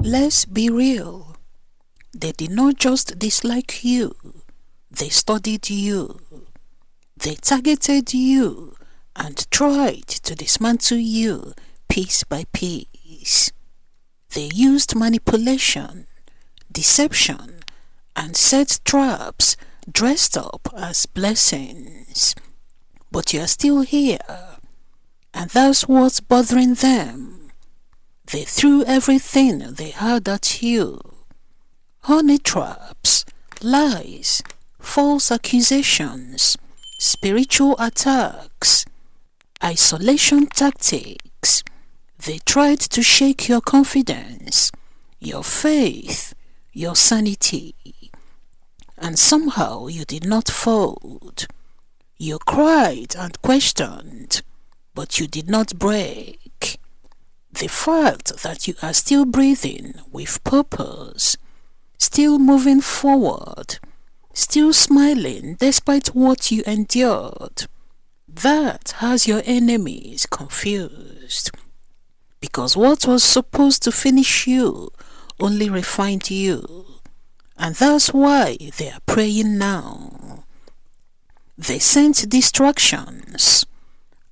Let's be real. They did not just dislike you, they studied you. They targeted you and tried to dismantle you piece by piece. They used manipulation, deception, and set traps dressed up as blessings. But you are still here, and that's what's bothering them. They threw everything they had at you. Honey traps, lies, false accusations, spiritual attacks, isolation tactics. They tried to shake your confidence, your faith, your sanity. And somehow you did not fold. You cried and questioned, but you did not break. The fact that you are still breathing with purpose, still moving forward, still smiling despite what you endured, that has your enemies confused. Because what was supposed to finish you only refined you. And that's why they are praying now. They sent distractions,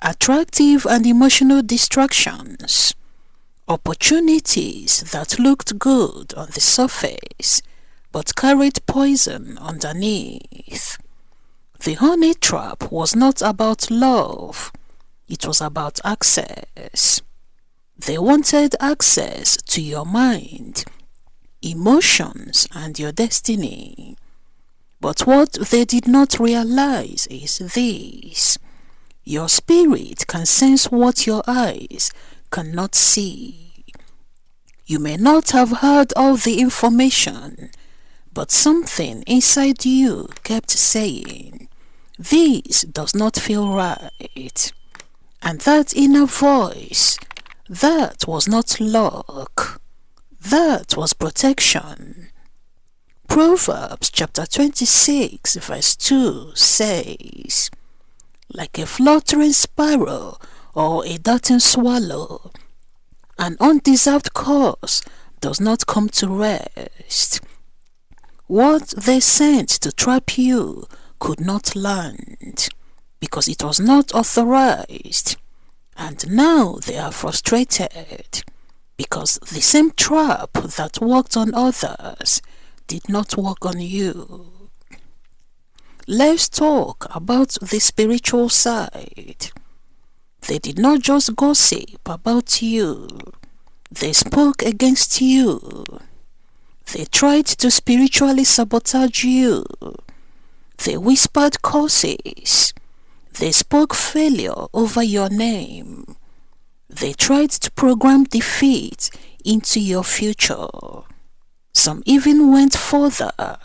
attractive and emotional distractions, opportunities that looked good on the surface but carried poison underneath. The honey trap was not about love, it was about access. They wanted access to your mind, emotions, and your destiny. But what they did not realize is this: your spirit can sense what your eyes cannot see. You may not have heard all the information, but something inside you kept saying, "This does not feel right." And that inner voice, that was not luck, that was protection. Proverbs chapter 26 verse 2 says, "Like a fluttering sparrow or a darting swallow, an undeserved cause does not come to rest." What they sent to trap you could not land, because it was not authorized. And now they are frustrated, because the same trap that worked on others did not work on you. Let's talk about the spiritual side. They did not just gossip about you, they spoke against you. They tried to spiritually sabotage you. They whispered curses. They spoke failure over your name. They tried to program defeat into your future. Some even went further.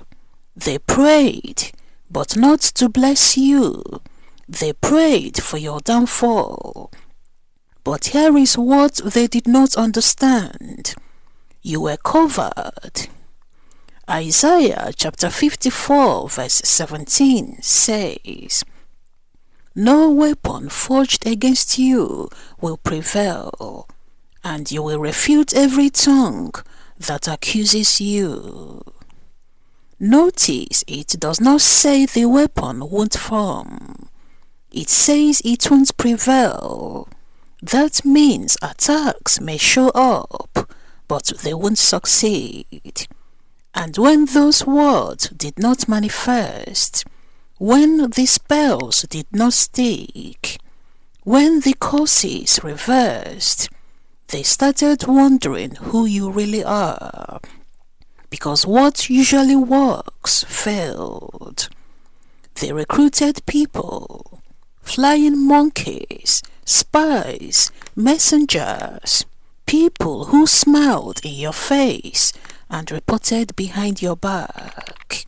They prayed, but not to bless you. They prayed for your downfall. But here is what they did not understand. You were covered. Isaiah chapter 54 verse 17 says, "No weapon forged against you will prevail, and you will refute every tongue that accuses you." Notice it does not say the weapon won't form. It says it won't prevail. That means attacks may show up, but they won't succeed. And when those words did not manifest, when the spells did not stick, when the curses reversed, they started wondering who you really are, because what usually works failed. They recruited people, flying monkeys, spies, messengers, people who smiled in your face and reported behind your back.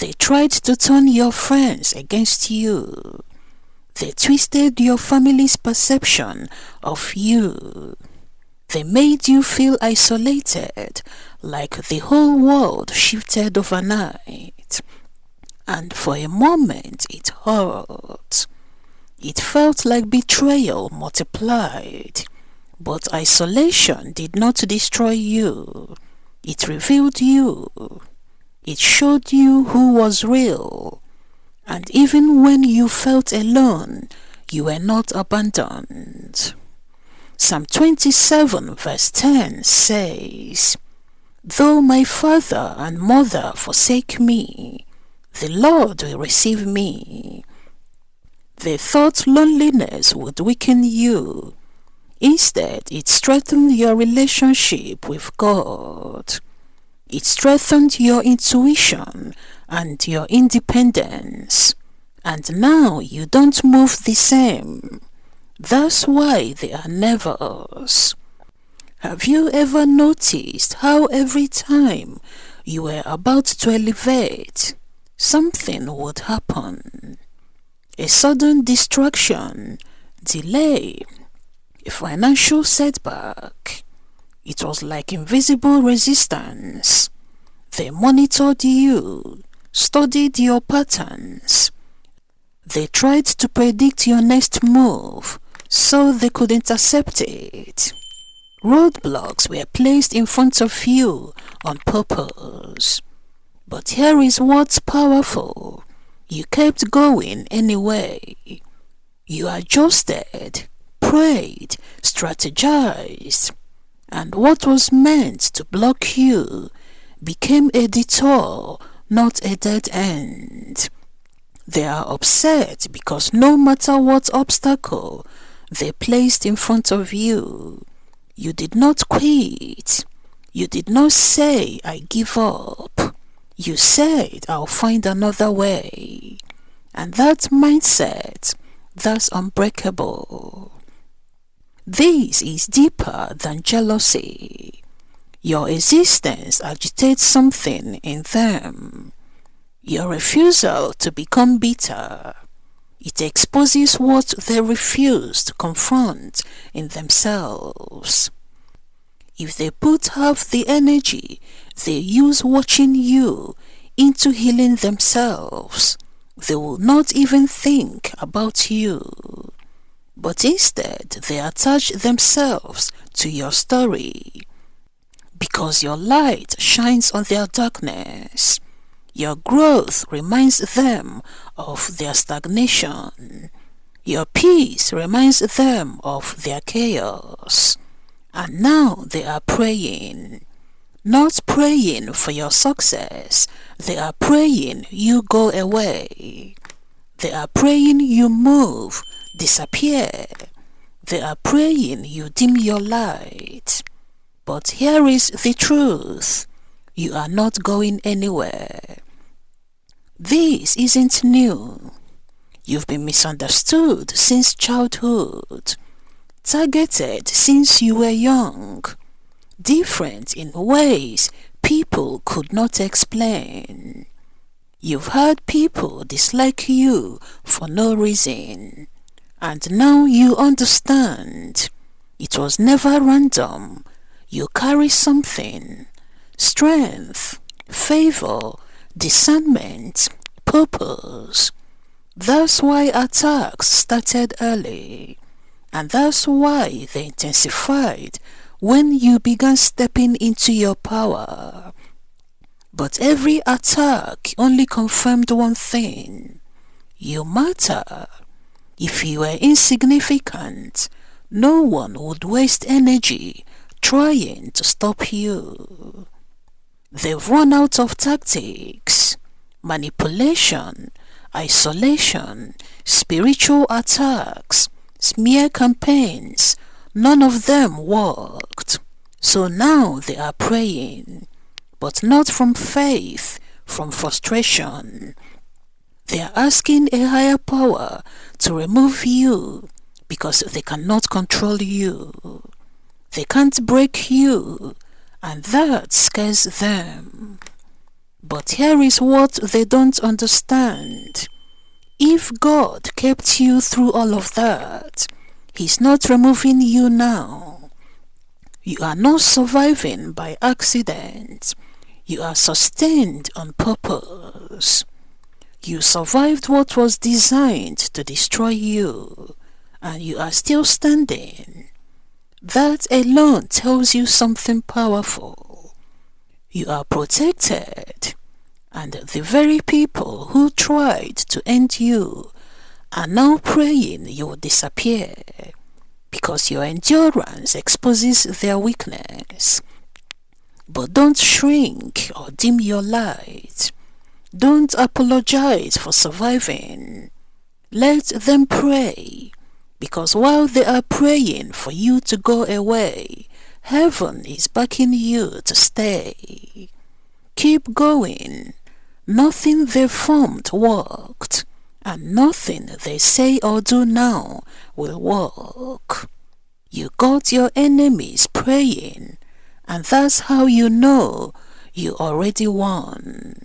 They tried to turn your friends against you. They twisted your family's perception of you. They made you feel isolated, like the whole world shifted overnight. And for a moment it hurt. It felt like betrayal multiplied. But isolation did not destroy you. It revealed you. It showed you who was real. And even when you felt alone, you were not abandoned. Psalm 27 verse 10 says, "Though my father and mother forsake me, the Lord will receive me." They thought loneliness would weaken you. Instead, it strengthened your relationship with God. It strengthened your intuition and your independence. And now you don't move the same. That's why they are nervous. Have you ever noticed how every time you were about to elevate, something would happen? A sudden distraction, delay, a financial setback. It was like invisible resistance. They monitored you, studied your patterns. They tried to predict your next move so they could intercept it. Roadblocks were placed in front of you on purpose. But here is what's powerful. You kept going anyway. You adjusted, prayed, strategized. And what was meant to block you became a detour, not a dead end. They are upset because no matter what obstacle they placed in front of you, you did not quit. You did not say, "I give up." You said, "I'll find another way." And that mindset, that's unbreakable. This is deeper than jealousy. Your existence agitates something in them. Your refusal to become bitter, it exposes what they refuse to confront in themselves. If they put half the energy they use watching you into healing themselves, they will not even think about you. But instead, they attach themselves to your story. Because your light shines on their darkness, your growth reminds them of their stagnation. Your peace reminds them of their chaos. And now they are praying. Not praying for your success. They are praying you go away. They are praying you move, disappear. They are praying you dim your light. But here is the truth. You are not going anywhere. This isn't new. You've been misunderstood since childhood, targeted since you were young, different in ways people could not explain. You've had people dislike you for no reason, and now you understand. It was never random. You carry something: strength, favor, discernment, purpose. That's why attacks started early, and that's why they intensified when you began stepping into your power. But every attack only confirmed one thing: you matter. If you were insignificant, no one would waste energy trying to stop you. They've run out of tactics. Manipulation, isolation, spiritual attacks, smear campaigns, none of them worked. So now they are praying, but not from faith, from frustration. They are asking a higher power to remove you because they cannot control you. They can't break you, and that scares them. But here is what they don't understand. If God kept you through all of that, He's not removing you now. You are not surviving by accident. You are sustained on purpose. You survived what was designed to destroy you, and you are still standing. That alone tells you something powerful. You are protected, and the very people who tried to end you are now praying you will disappear, because your endurance exposes their weakness. But don't shrink or dim your light. Don't apologize for surviving. Let them pray, because while they are praying for you to go away, heaven is backing you to stay. Keep going. Nothing they formed worked, and nothing they say or do now will work. You got your enemies praying, and that's how you know you already won.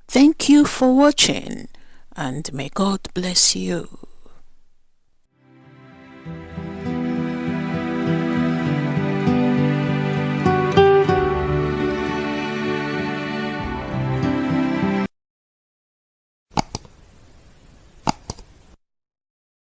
Thank you for watching, and may God bless you.